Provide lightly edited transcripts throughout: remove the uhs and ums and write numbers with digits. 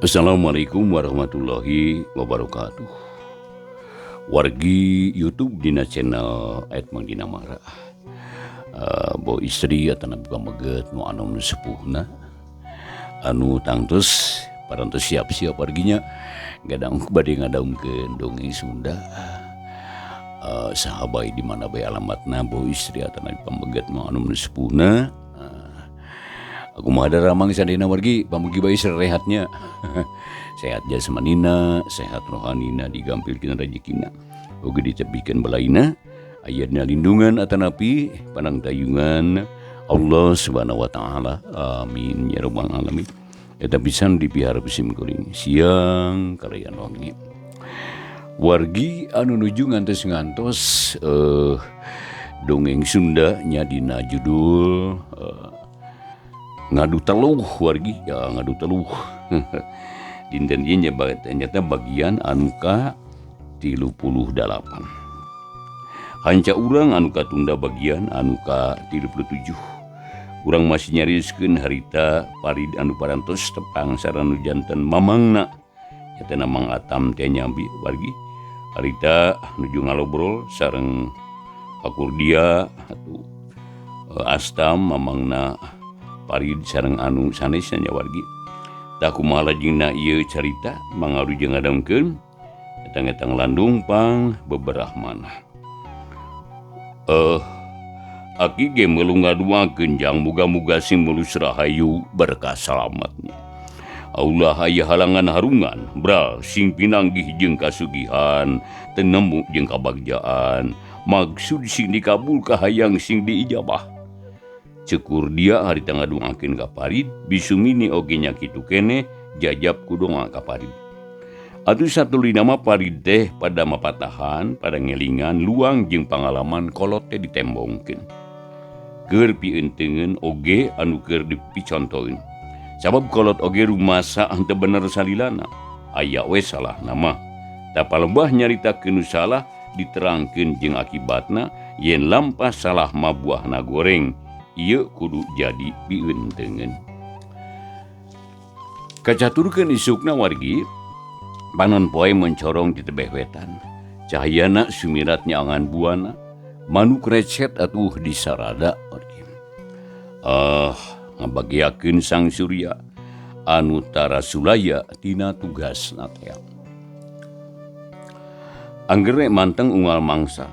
Assalamualaikum warahmatullahi wabarakatuh. Wargi YouTube dina channel Mang Dina Mara. Bo istri atau nabi pameget nu anu sepuhna anu tangtus parantos siap-siap warginya gadang bade ngadaungkeun dongeng Sunda. Sahabai di mana bae alamatna bo istri atau nabi pameget nu anu sepuhna. Aku mah ada ramang sadina wargi pamugi bae serehatnya. Sehat jasmanina, sehat rohanina digampilkeun rezekina. Oge ditebikeun balaina, ayatna lindungan atanapi panang tayungan Allah Subhanahu wa taala. Amin ya rabbal alamin. Eta pisan dipihara pisim kuring siang kalayan wangi. Wargi anu nuju ngantos dongeng Sunda nya dina judul ngadu teluh wargi ya ngadu teluh. Dinten ieu nyata bagian anu ka 38. Hanca urang anu katunda bagian anu ka 37. Urang masih nyariskeun harita parid anu parantos tepang sareng janten mamangna. Eta Mang Atam teh nyambi wargi. Harita nuju ngalobrol sareng Pakurdia atuh Astam mamangna parid sareng anu sanesna nya wargi. Tak kumaha lajengna ieu carita mangaruju ngadangkeun etang-etang landung pang beberahmana. Aki ge melu ngaduakeun jang muga-muga sing mulus rahayu berkah salametnya. Allah aya halangan harungan bral sing pinanggih jeung kasugihan teu nemu jeung kabagjaan maksud sing dikabul kahayang sing diijabah. Cekur dia harita ngaduakeun ka parid bisumini oge nya kitu keneh jajab ku donga ka parid. Atuh satulina mah parid teh pada mapatahan pada ngelingan luang jeung pangalaman kolot teh ditembongkeun. Keur pieunteukeun oge anu keur dipicontoeun. Sabab kolot oge rumasa henteu bener salilana. Aya we salah nama. Da palebah nyaritakeun nu salah diterangkeun jeung akibatna yen lampah salah mah buahna goreng. Ieu kudu jadi pieunteukeun. Kacaturkeun isukna wargi panon poe mencorong di tebeh wetan. Cahayana sumirat nyaangan buana manuk recet atuh di sarada wargi. Ngabagiakeun sang surya anu tara sulaya tina tugasna teh. Anggere manteng unggal mangsa.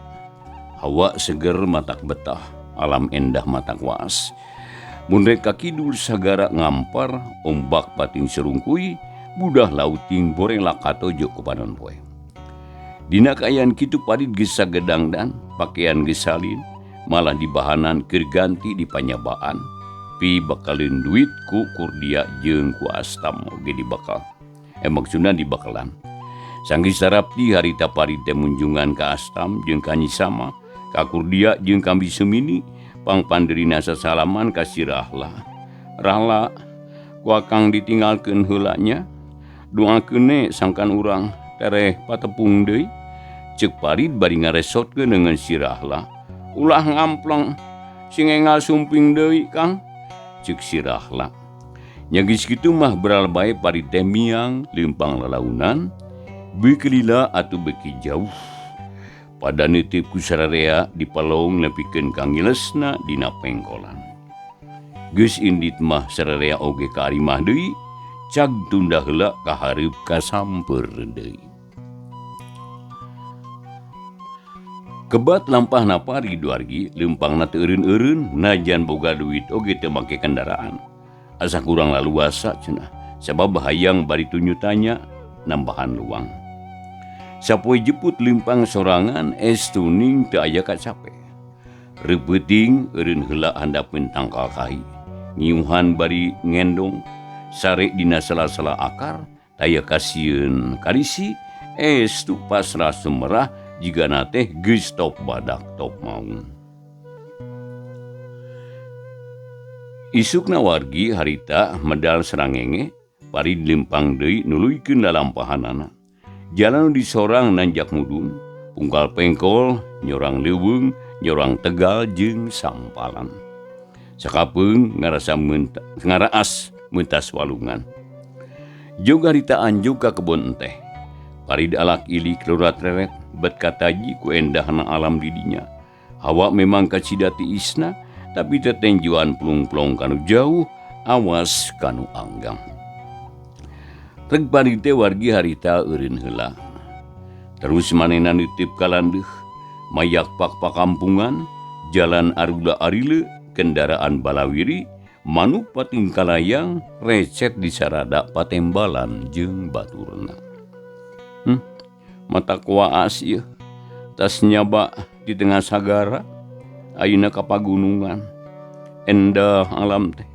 Hawa seger matak betah. Alam endah mata kuas. Mun rek ka kidul sagara ngampar, ombak pating serungkui, budah lauting boreng lakatojo ku panon poe. Dina kaayaan kitu parid geus sagedangdan, pakaian geus salin, malah dibahanan keur ganti di panyabaan. Pi bakaleun duit ku Kurdia jeung ku Astam oge dibakal. Maksudna dibakalan. Sanggih sarapti harita parid teh munjungan ka Astam jeung ka Nyisama. Ka Kurdia jeung ka Bisumini pang panderina sasalaman ka si Rahla. Rahla ku akang ditinggalkeun heula nya. Doakeun sangkan urang tereh patepung deui. Ceuk parid bari ngaresotkeun dengan si Rahla. Ulah ngamplong sing engal sumping deui Kang. Ceuk si Rahla. Nya geus kitu mah beral bae parid teh miang leumpang lalaunan. Beuki lila atuh beuki jauh. Pada nitip ku sararea dipalong nepikeun ka ngilesna dina pengkolan. Geus indit mah sararea oge ka arimah deui, cag tunda heula ka hareup ka samper deui. Kebat lampahna parid wargi leumpangna teu eureun-eureun najan boga duit oge teu make kendaraan. Asa kurang laluasa cenah, sabab hayang bari tunyutanya nambahan luang. Sapoe jeput limpang sorangan tuning teu aya kacape. Reupeuting eureun heula handapeun tangkal kahi. Ngiuhan bari ngendong sare dina sela-sela akar taya kasieun karisi tu pasrah sumerah jigana teh geus top badak top maung. Isukna wargi harita medal serangenge parid limpang deui nuluykeun lalampahanana. Jalan di sorang nanjak mudun, pungkal pengkol, nyorang leuweung, nyorang tegal jeung sampalan. Sakapeung ngaraas mentas walungan. Juga harita anjuk ka kebon teh. Parid alak ilik lurat reret bet kataji ku endahna alam didinya. Hawa memang kacidati isna, tapi tetenjuan pelung-pelung kanu jauh, awas kanu anggang. Reg parid teh wargi harita eureun heula. Terus manehna nitip kalandeuh, mayak pak pakampungan, jalan arula arile, kendaraan balawiri, manuk pating kalayang, recet di sarada patembalan jeung baturna. Mata kuaas ieu, tas nyaba di tengah sagara, ayeuna ka pagunungan. Endah alam teh,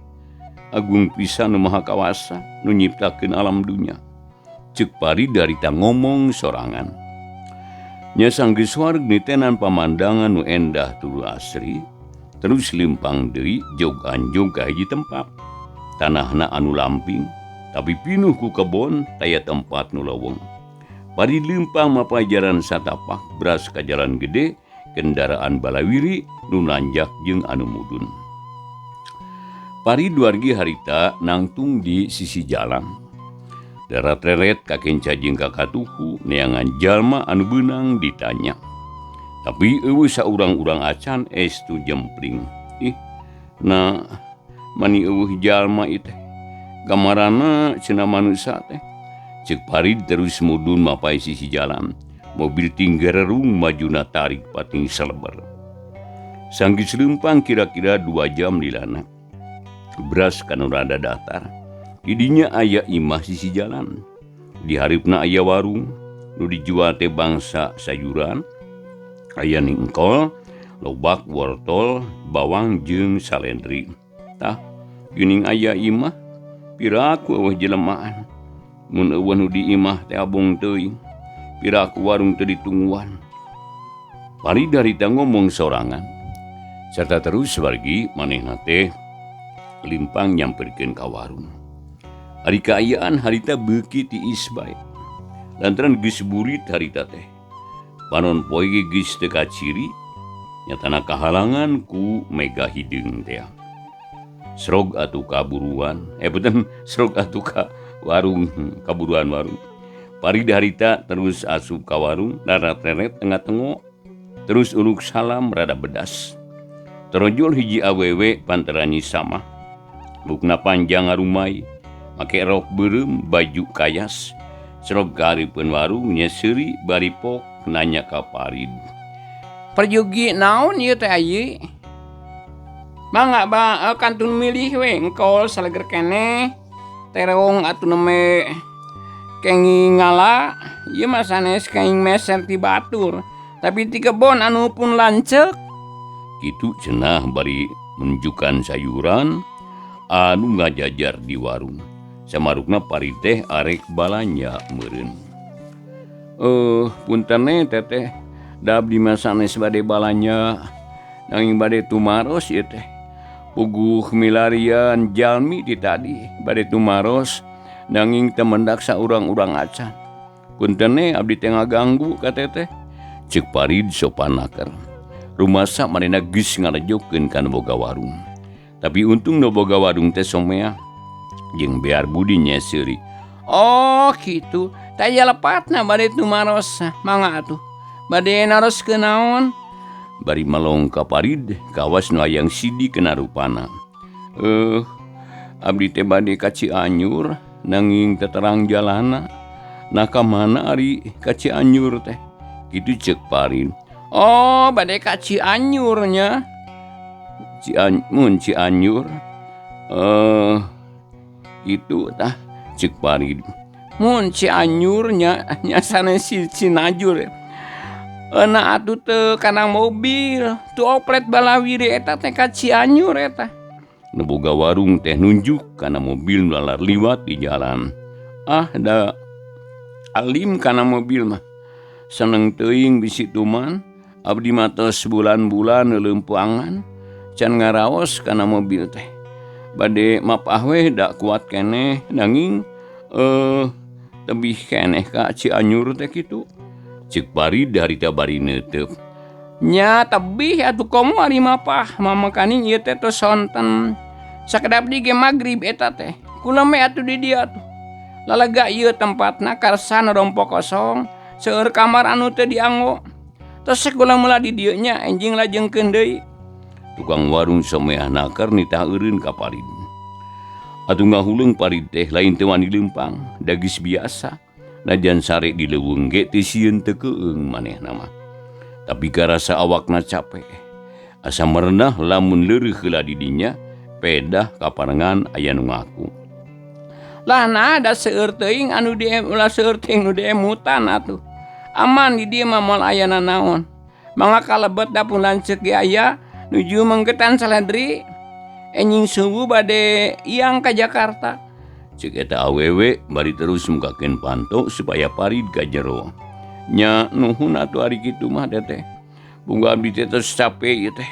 agung pisan nu maha kawasa, nu nyiptakeun alam dunya. Ceuk parid harita ngomong sorangan. Nya sanggeus wareg nitenan pamandangan nu endah tuluy asri, terus limpang deui jog anjog ka hiji tempat. Tanahna anu lamping, tapi pinuh ku kebon taya tempat nu leuweung. Parid limpang mapajaran satapak beras ka jalan gede, kendaraan balawiri nu nanjak jeung anu mudun. Parid wargi harita nangtung di sisi jalan. Darat reret kakenca jeung kakatuhu neangan jalma anu beunang ditanya. Tapi eueuh saurang-urang acan estu jempling. Nah, mani eueuh jalma ieu teh. Gamarana cenah manusia teh. Ceuk parid terus mudun mapai sisi jalan. Mobil tinggarerung majuna tarik pating seleber. Sanggeus leumpang kira-kira 2 jam lilana. Beras kanu rada datar. Didinya aya imah sisi jalan. Di hareupeuna aya warung nu dijual teh bangsa sayuran. Aya ningkol, lobak, wortel, bawang jeung salendri. Tah, geuning aya imah piraku eueuh jelemaan. Mun eueuh nu di imah teh abong teuing. Piraku warung teu ditungguan. Parid harita ngomong sorangan. Serta terus wargi manehna teh limpang nyamperkeun ka warung. Ari kaayaan harita beuki tiis bae. Lantaran geus burit harita teh. Panon poe ge geus teu kaciri, nyatana kahalangan ku mega hideung teh. Srog atuh kaburuan, srog atuh ka warung, kaburuan warung. Parid harita terus asup ka warung, darat-reret tengah-tengo, terus uluk salam rada bedas. Terojol hiji awewe pantaranyi sama. Bukna panjang arumai, make rok beureum, baju kayas. Srog kahareupeun warung nya seuri bari pok nanya ka Parid. Perjugi naon ieu teh aye? Mangga kantun milih we engkol saleger keneh. Terong atuh neme kengi ngala, ieu mah sanes kenging meser ti batur. Tapi ti kebon anu pun lanceuk. Kitu cenah bari menunjukkan sayuran anu ngajajar di warung. Samarukna Parid teh arek balanja meureun. Punten teteh, da abdi mah sanes bade balanja, nanging bade tumaros ieu teh. Puguh milarian jalmi di tadi bade tumaros, nanging teu mendak saurang-urang acan. Punten abdi teh ngaganggu ka teteh. Ceuk Parid sopanaker. Rumasa manehna geus ngarajokeun kana boga warung. Tapi untung nu boga warung teh somea jeung bear budi nya seuri. Oh kitu, taya lepatna bade tumaros, mangga atuh. Bade naroskeun naon? Bari malong ka Parid, kawas nu hayang sidi kena rupana. Abdi teh bade ka Cianjur, nanging teu terang jalana. Nah ka mana ari ka Cianjur teh? Kitu ceuk Parid. Oh, bade ka Cianjur nya. Cianjur. Itu tah ceuk Parid. Mun Cianjur nya sanes Cinajur. Na atuh teu kana mobil, tu oplet balawiri eta teh ka Cianjur eta. Nu boga warung teh nunjuk kana mobil lalar liwat di jalan. Da alim kana mobil mah. Seneng teuing bisi tuman, abdi mah tos bulan-bulan leumpuangan, can ngaraos kana mobil teh. Bade mapah we da kuat keneh, nanging tebih keneh ka Cianjur teh kitu. Ceuk Parid harita bari neuteup. Nya tebih atuh komo ari mapah, mamakaning ieu teh tos sonten. Sakedap di ge magrib eta teh. Kula me atuh di dieu atuh. Lalega ieu tempatna karsan rompok kosong seueur kamar anu teu dianggo. Tos sakula-mula di dieu nya enjing lajengkeun deui. Tukang warung someah nakar nitah eureun ka Parid. Atuh ngahuleung Parid teh lain teu wani leumpang, dagis biasa. Najan sare di leuweung ge teu sieun teu keung manehna mah. Tapi karasa awakna capek. Asa merenah lamun leureuh heula di dinya, pedah kaparengan aya nu ngaku. Lah nah da seueur teuing anu ulah seueur teuing nu diemutan atuh. Aman di dieu mah moal aya nanaon. Mangga kalebet da pun lanceuk ge aya nuju menggetan saladri. Enjing subuh bade iang ka Jakarta. Ceuk eta awewe bari terus mukakeun panto supaya Parid ka jero. Nya nuhun atuh ari kitu mah teh. Bungga abdi teh tos capek ieu teh.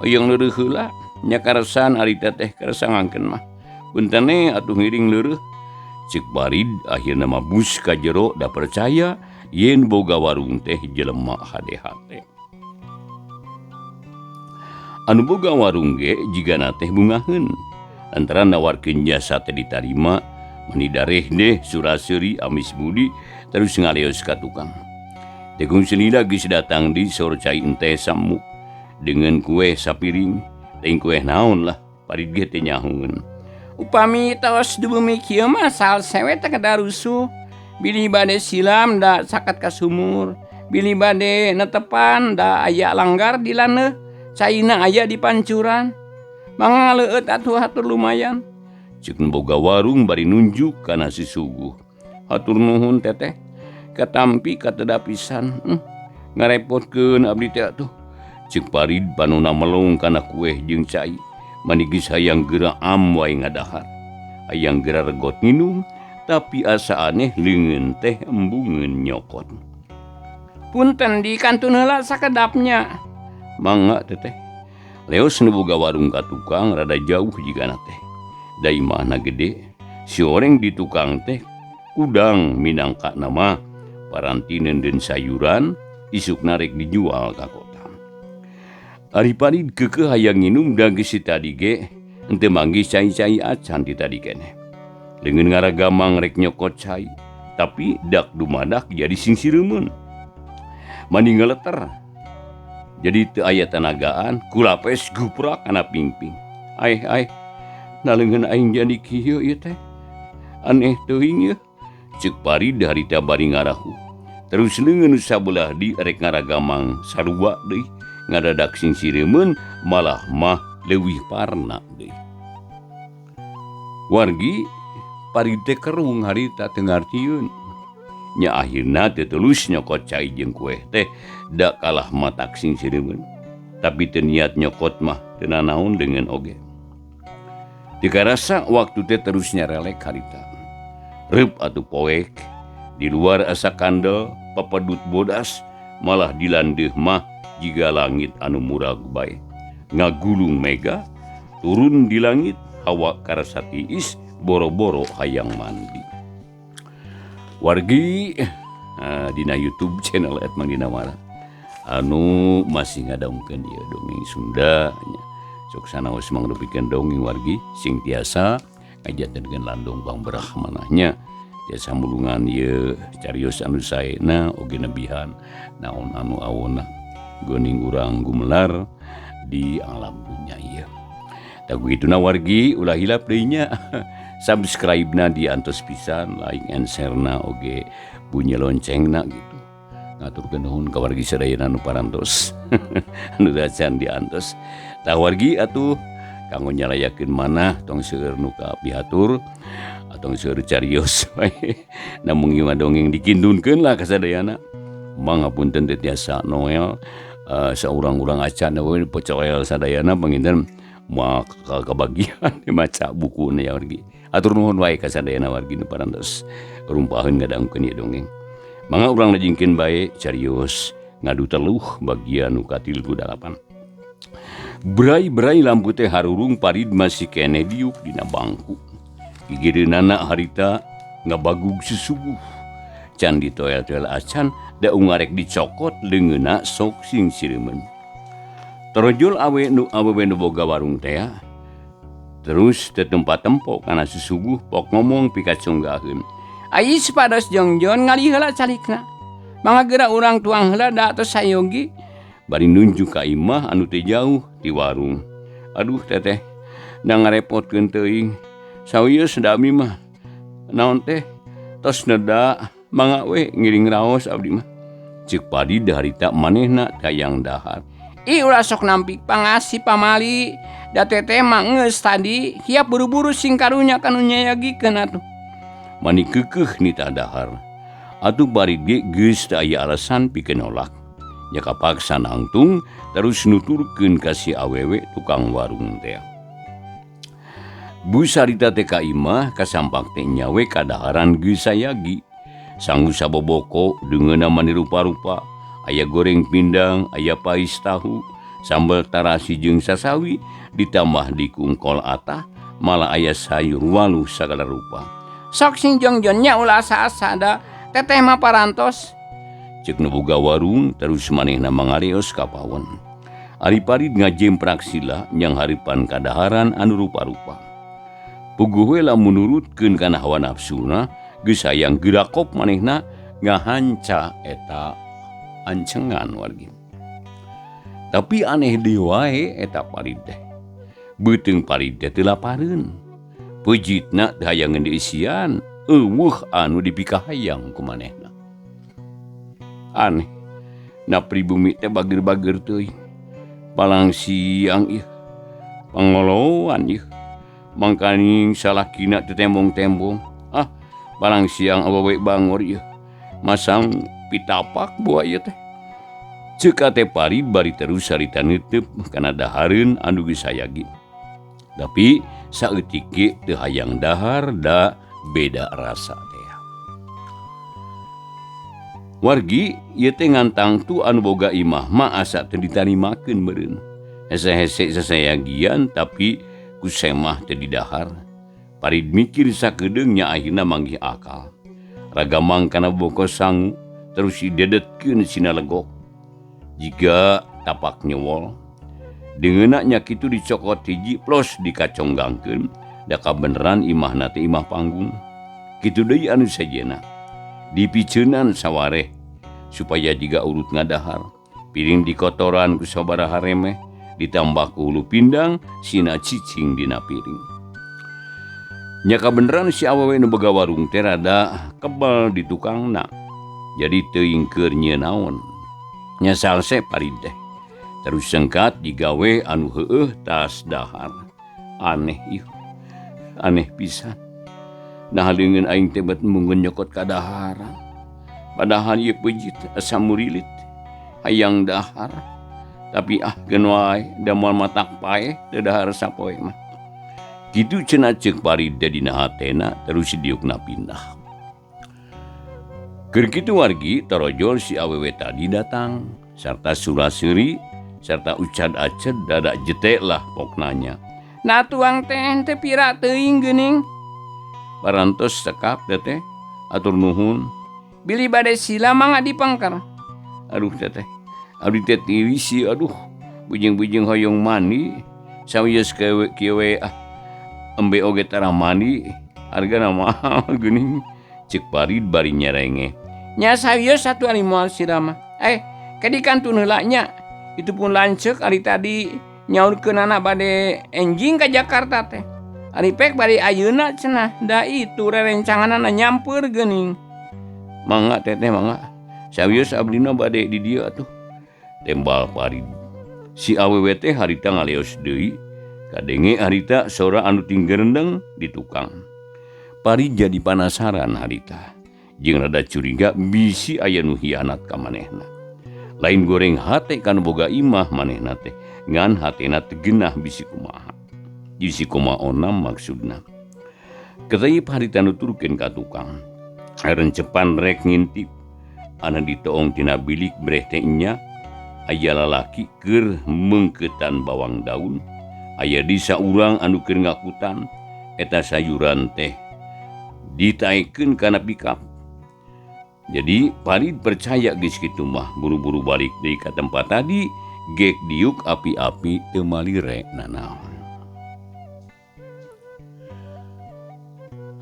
Hoyong leureuk heula nya karesan ari teh karesa ngangkeun mah. Buntene atuh ngiring leureuk. Ceuk Parid akhirna mabus ka jero da percaya yen boga warung teh jelema hade-hade. Anu boga warung ge jigana teh bungaheun. Lantaran nawarkeun jasa teh ditarima, mani dareh deh suraseuri amis budi terus ngaleos ka tukang. Tekung selila geus datang di sor cai ente samuk dengan kue sapiring, teuing kue naon lah, Parid ge teh nyahoeun. Upami tos dubumi kieu mah saal sewe teh kada rusuh. Bilih bade silam da sakat ka sumur. Bilih bade netepan da aya langgar di laneuh. Caina aya di pancuran. Mangga leueut atuh hatur lumayan. Ceuk boga warung bari nunjuk kana si Suguh. Hatur nuhun teteh. Katampi kateda pisan. Ngarepotkeun abdi teh atuh. Ceuk Parid panonna melong kana kueh jeung cai. Mani geus hayang geura am wae ngadahar. Hayang geura regot nginum, tapi asa aneh leungeun teh embungeun nyokot. Punten di kantun heula sakedapnya. Mangga teteh. Leos nu boga warung ka tukang rada jauh jigana teh. Da imahna gede, si oreng di tukang teh kudang minangka nama parantineun dan sayuran isukna rek dijual ka kota. Ari Parid keukeuh hayang nginum da geus si tadi ge henteu manggih cai-cai acan di tadi keneh. Leungeun ngaragamang rek nyokot cai, tapi dak dumadak jadi singsireumeun. Mani ngeleter. Jadi teu aya tenagaan, kulapes guprak kana pingping. Ai, naleungeun aing jadi kieu ieu teh. Aneh teuing ieu. Ceuk Parid harita bari ngarahu. Terus leungeun sabelah di rek ngaragamang sarua deui. Ngadadak singsireumeun malah mah leuwih parna deui. Wargi Parid teh kerung harita teu ngartieun. Nya akhirna teu tulus nyokot cai jeung kueh teh da kalah matak singsireumeun. Tapi teu niat nyokot mah teu nanaon dengan oge. Teu karasa waktu teh terus nyarelek harita. Reup atuh poek, di luar asa kandel, papedut bodas, malah di landeuh mah jiga langit anu murag bae. Ngagulung mega, turun di langit hawa karasa tiis, boro-boro hayang mandi. Wargi dina YouTube channel @mangdinamara anu masih ngadongkeun ieu dongeng Sunda nya. Sok sanaos mangrumpikeun dongeng wargi sing tiasa ngajatenkeun landong Bang Brahmananya. Tiasa mulungan ieu carios anu saena oge nebihan naon anu awonna geuning urang gumelar di alam dunya ieu. Tagu ituna wargi ulah hilap deui nya. Subscribe-na diantos pisan, like and share-na oge bunyi loncengna gitu. Ngaturkeun nuhun ka wargi sadayana nu parantos. Anu dacan diantos. Tah wargi atuh kanggo nyalayakeun manah tong seueur nu ka pihatur atau seueur carios wae. Namung ieu dongeng dikindunkeun lah ka sadayana. Mangapunten teh tiasa Noel saurang-urang acan we pocoel sadayana panginten moal kabagian maca bukuna ya wargi. Atur nuhun wae ka sadayana wargi nu parantos rumpaheun ngadangkeun ieu dongeng. Mangga urang lajengkeun bae carios ngadu teluh bagian nu ka-38. Berai-berai lampu teh harurung Parid masih keneh diuk dina bangku. Gigireunana harita ngabagug susuguh. Can ditoel-toel acan da ungarek dicokot leungeunna sok singsireumeun. Torojol awewe nu boga warung teh terus teu tempat tempo kana susuguh pok ngomong pika conggaheun. Ai sepados jongjon ngali heula calikna. Mangga geura urang tuang heula da tos sayogi. Bari nunjuk ka imah anu teu jauh di warung. Aduh teteh, da ngarepotkeun teuing. Sawius dami mah. Naon teh? Tos neda mangga we ngiring raos abdi mah. Ceuk Padi da harita manehna tayang dahar. Ih ulah sok nampik pangasi pamali. Da teteh mah geus tadi hiap buru-buru sing karunya kanu nyayagikeun atuh. Mani keukeuh nita dahar. Atuh bari ge geus teu aya alasan pikeun nolak. Ya kapaksa nangtung terus nuturkeun ka si awewe tukang warung teh. Bu sarita teh ka imah kasampak teh nyawe kadaharan geus sayagi. Sanggu saboboko deungeunna mani rupa-rupa. Aya goreng pindang, aya pais tahu, sambal tarasi jeung sasawi, ditambah dikung kol atah, malah aya sayur waluh sagala rupa. Sok sing jongjonnya ulah asa-asa da. Teteh mah parantos. Ceuk nu boga warung terus manehna mangaleos ka pawon. Ari Parid ngajemprak sila nyang haripan kadaharan anu rupa-rupa. Puguh we lamun nurutkeun kana hawa nafsuna, geus hayang gerakop manehna ngahanca eta ancengan wargi. Tapi aneh deui wae eta Parid teh. Beuteung Parid teh teu lapareun. Pejitna teu hayang ngeundeisian, eueuh anu dipikahayang ku manehna. Aneh, na pribumi teh bager-bager teuing. Palang siang ieu, pangoloan ieu. Mangkaning salakina teu tembong-tembong. Palang siang awewe bangor ieu. Masang pitapak buah ieu teh. Ceuk teh Parid bari terus sarita neuteup kana dahareun anu geus sayagi. Tapi saeutik ge teu hayang dahar da beda rasa teh. Wargi ieu teh ngantang tu anu boga imah mah asa teu ditarimakeun meureun. Hese-hese sasayagian tapi ku semah teu didahar. Parid mikir sakedeung nya akhirna manggih akal. Ragamang kana boko sangu terus idedetkeun sina legok. Jiga tapak nyewol. Deungeunna nya kitu dicokot hiji plos dikaconggangkeun da kabeneran imahna teh imah panggung. Kitu deui anu sajena. Dipiceunan sawareh supaya jiga urut ngadahar. Piring dikotoran ku sabaraha remeh, ditambah ku hulu pindang sina cicing dina piring. Nya kabeneran si awewe nu boga warung teh rada kebal di tukangna. Jadi teuing keur nyieun naon. Nya salse Parid teh. Terus sengkat digawe anu heueuh tas dahar. Aneh ieu. Aneh pisan. Nah dengan aing teh bet mungkin nyokot kadaharan. Padahal ieu pejit asa murilit. Hayang dahar. Tapi geun wae da moal matak paeh teu dahar sapoe mah. Kitu cenah ceuk Parid dina hatena terus diukna pindah. Keur kitu wargi torojol si awewe tadi datang sarta suraseuri sarta ucad aced dadak jete lah poknanya. Nah tuang teh teu pira teuing geuning. Parantos sekap teteh, atur nuhun. Bili bade sila mangga dipangkar. Aduh teteh, abdi teh tiwisi aduh, bujing-bujing hoyong mani, sawios kieu we embe oge tara mani, hargana mahal geuning. Ceuk Parid bari nyerenge. Nya sawios satu ari moal sirama. Kadikantun heula nya. Itu pun lanceuk ari tadi nyaurkeun anak bade enjing ka Jakarta teh. Ari pek bari ayeuna cenah, da itu rerencanganana nyampeur geuning. Mangga teteh mangga. Sawios ablina bade di dieu atuh. Tembal Parid. Si awewe teh harita ngaleos deui. Kadenge harita sora anu tinggerendeng di tukang. Parid jadi panasaran harita. Jeung rada curiga bisi aya nu hianat ka manehna. Lain goreng hate kana boga imah manehna teh. Ngan hatena teu geunah bisi kumaha. Bisi kumaonam maksudna. Keteup harita nuturkeun ka tukang. Rencepan rek ngintip. Ana ditoong tina bilik breh teh nya. Aya lalaki keur meungkeutan bawang daun. Aya disa urang anu keur ngakutan. Eta sayuran teh ditaekeun kana pikap. Jadi Parid percaya geus kitu mah buru-buru balik deui ka tempat tadi. Gek diuk api-api teu malire nanaon.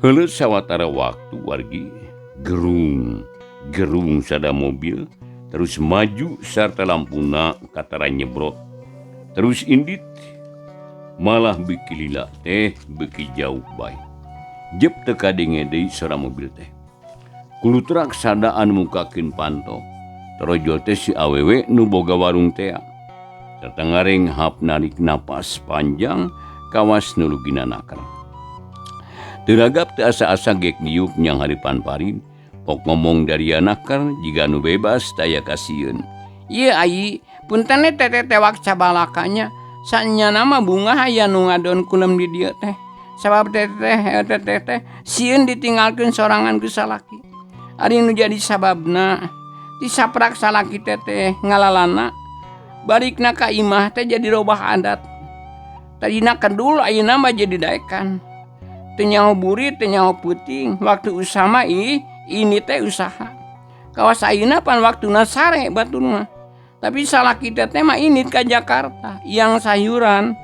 Heula sawatara waktu wargi gerung sada mobil terus maju sarta lampuna katara nyebrot terus indit malah beki lila teh beki jauh bae jep teka denge deui sora mobil teh kulutrak sadaan mukakeun panto torojol teh si awewe nu boga warung teh sarta ngareng hap narik napas panjang kawas nulugina nakar. Teragap teu asa-asa gek niup nyang haripan parin, pok ngomong dari anakar jika nu bebas taya kasieun. Ieu ayi, punten teteh tewak cabalakanya, sanya nama bunga aya nu ngadon kulem di dieu teh. Sabab teteh sieun ditinggalkeun sorangan ku salaki. Ari nu jadi sababna disaprak salaki teteh ngalalana, balikna ka imah teh jadi robah adat. Tadina kendul ayeuna mah jadi daekan. Teu nyaho buri, teu nyaho puting. Waktu usaha mah ini teh usaha. Kawas ayeuna pan waktuna sare baturna. Tapi salaki teh mah ini ka Jakarta, yang sayuran.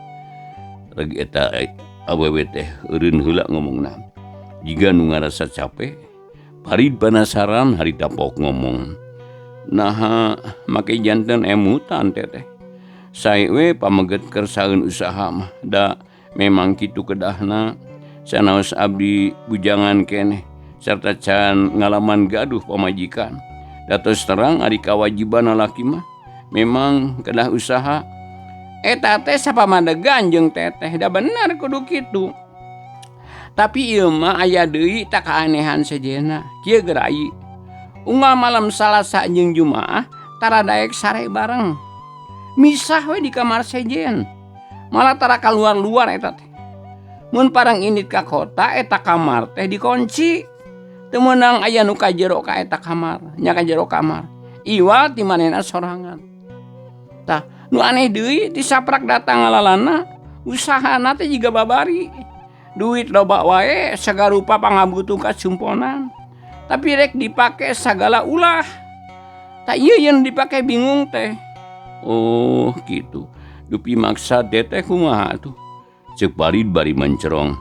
Reg eta awewe teh eureun heula ngomongna. Jiga nu ngarasa capek, parid penasaran harita pok ngomong. Nah, make janten emutan teteh. Sae we pameget kersaeun usaha mah da memang kitu kedahna. Sanaos abdi bujangan keneh sarta can ngalaman gaduh pamajikan. Datos terang ari kawajiban lalaki mah memang kedah usaha. Eta teh sapamadegan jeung teteh da bener kudu kitu. Tapi ieu mah aya deui tak kaanehan sejenna. Kieu gerai. Unggal malam Salasa jeung Jumaah tara daek sare bareng. Misah we di kamar sejen. Malah tara kaluar-luar eta teh. Mun parang indit ka kota eta kamar teh dikunci. Teu meunang aya nu ka jero ka eta kamar, nya ka jero kamar. Iwal ti manehna sorangan. Tah, nu aneh deui disaprak datang ngalalana, usahana teh jiga babari. Duit loba wae sagarupa pangabutuh kacumponan. Tapi rek dipake sagala ulah. Tah ieu yang dipake bingung teh. Oh, gitu. Dupi maksad teteh kumaha tuh? Cek barid bari mencerong.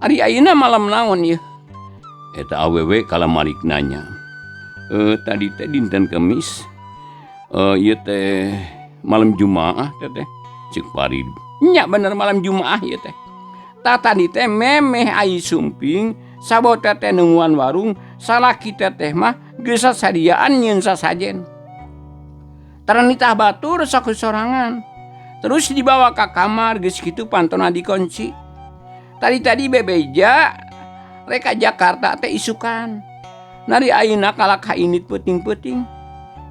Ari ayeuna malam naon ieu? Eta awewe kala malik nanya. Tadi teh dinten Kemis. Ieu teh malam Jumaah teteh. Cek barid. Nya bener malam Jumaah ieu teh. Tah tadi teh memeh ai sumping sabot teteh nungguan warung salaki teteh mah geus sadiaan nyeun sasajen. Taranitah batur sok sorangan. Terus dibawa ke kamar, geus kitu pantona dikunci. Tadi bebeja, reka Jakarta teh isukan. Nari ayeuna kalak hainit peuting-peuting.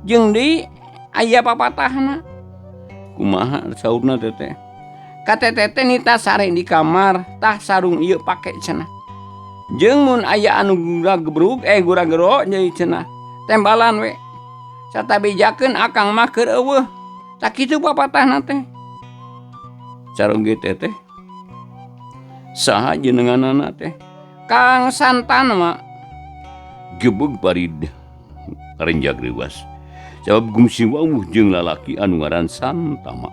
Jeung deui aya papatahna. Kumaha saurna teteh? Ka teteh teh nita sare di kamar, tah sarung ieu pake cenah. Jeung mun aya anu gura-gero jadi cenah. Tembalan we. Sarta bejakeun akang mah keur eueuh. Tak kitu papatahna teh. Sareng ge teteh. Saha jenenganana teh? Kang Santan mah. Gebeg barid karenjak riwas. Sabab gumsi wawuh jeung lalaki anu ngaran Santama.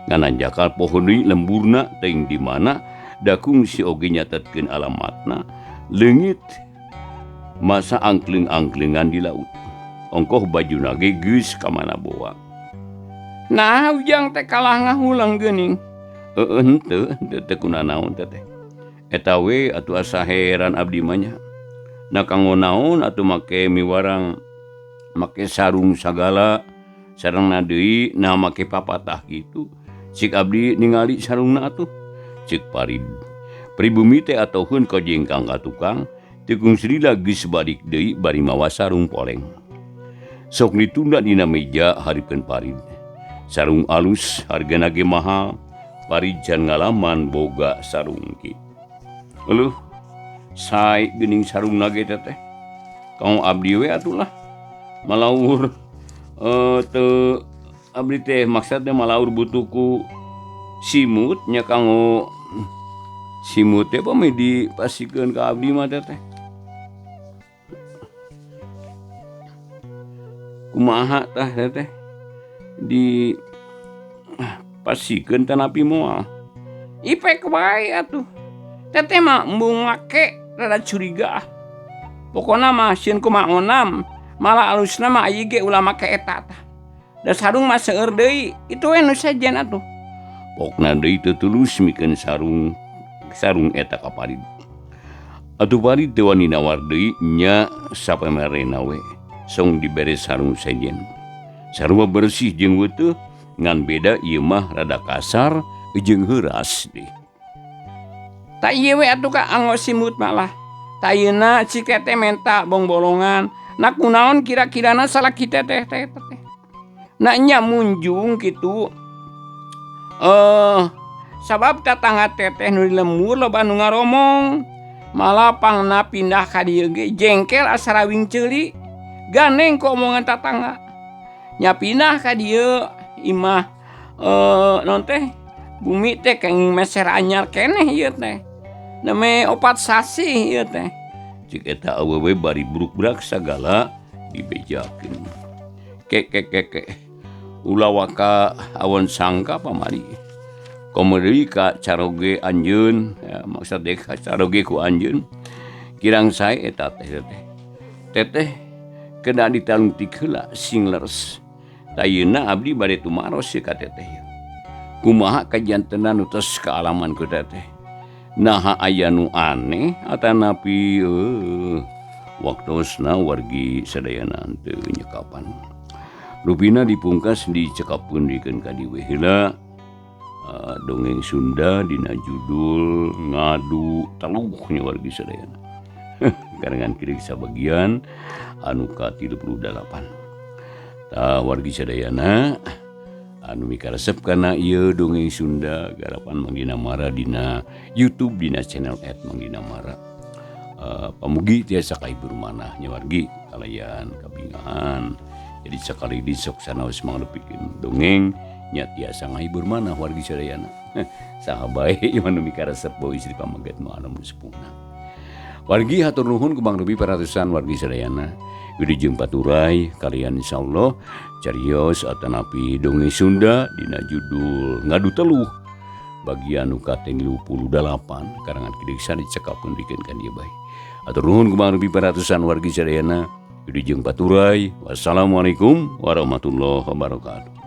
Ngananjakal pohon deui lemburna teuing di mana da kungsi oge nyatetkeun alamatna leungit masa angkleng-angklengan di laut. Ongkoh bajuna ge geus ka mana boa. Nah ujang teh kalah ngahulang geuning. Henteu teu kunaon teteh. Eta we atuh asa heran abdi mah nya. Na kanggo naon atuh make miwarang make sarung sagala sarengna deui na make papatah kitu. Cik abdi ningali sarungna atuh. Cik parid. Pribumi teh atoheun ka jengkang ka tukang teu kungsrila geus balik deui bari mawa sarung poleng. Sok ditunda dina meja hareupeun parid. Sarung alus hargana ge mahal. Parid can ngalaman boga sarung ki. Eueuh, sae geuning sarungna ge teteh. Kang abdi we atulah. Malaur teu abdi teh maksudna malaur butuh ku simut nya kanggo simut teh pameh dipasikeun ka abdi mah teteh. Kumaha tah teteh? Di pasikeun teh napi moal. Ipek wae atuh. Teteh mah embung make rada curiga. Pokona mah sieun kumaha onam, malah alusna mah aya ge ulah make eta tah. Da sarung mah seueur deui, itu we nu sajen atuh. Pokna deui teu tulus mikeun sarung eta ka Parid. Atuh Parid teu wani nawar deui nya sapamerena we. Song dibere sarung sajen. Sarua bersih jeung weuteuh ngan beda ieu mah rada kasar jeung heuras deh. Tak ieu we atuh ka anggo simut malah. Tayeuna cik teteh menta bong-bolongan. Na kunaon kira-kirana salah kita teh. Na nya munjung kitu. Sabab tatangga teteh nu di lembur loba nu ngaromong. Malah pangna pindah ka dieu ge jengkel asa rawing ceuli. Gandeng ku omongan tatangga. Nya pindah ka dieu imah non teh bumi teh kenging meser anyar keneh ieu teh. Name 4 sasi ieu teh. Cik eta awewe bari bruk-brak sagala dibejakeun. Kek. Ulah waka awan sangka pamari. Komo deui ka caroge anjeun, ya, maksudna ka caroge ku anjeun. Kirang sae eta teh. Teteh kena ditalungtik heula sing leres. Tayeuna abdi bade tumaros ka teteh. Kumaha kajantenan nu tos kaalaman ku teteh. Naha aya nu aneh atanapi waktosna wargi sadayana teu nyekapan. Rupina dipungkas dicekapkeun dikeun ka dieu heula dongeng Sunda dina judul Ngadu Teluhnya wargi sadayana. Karangan kirig sabagian anu ka-38. Tah wargi sadayana anu mikaresep kana ieu dongeng Sunda garapan Mang Dina Mara dina YouTube dina channel @mangdinamara. Pamugi tiasa kahibur manah nya wargi kalayan kabingahan. Jadi sekali di sok sanaos mangaleumpikeun dongeng nya tiasa ngahibur manah wargi sadayana. Saha bae ieu anu mikaresep beuh istri pamaget nu anu sepuhna. Wargi hatur nuhun ku Bang Ruby paratusan wargi sadayana. Wilujeng paturai kalian insyaallah carios atanapi dongeng Sunda dina judul Ngadu Teluh bagian nu ka-38 karangan Kideksa dicekapkeun dikeun ka dieu bae. Hatur nuhun ku Bang Ruby paratusan wargi sadayana. Wilujeng paturai. Wassalamualaikum warahmatullahi wabarakatuh.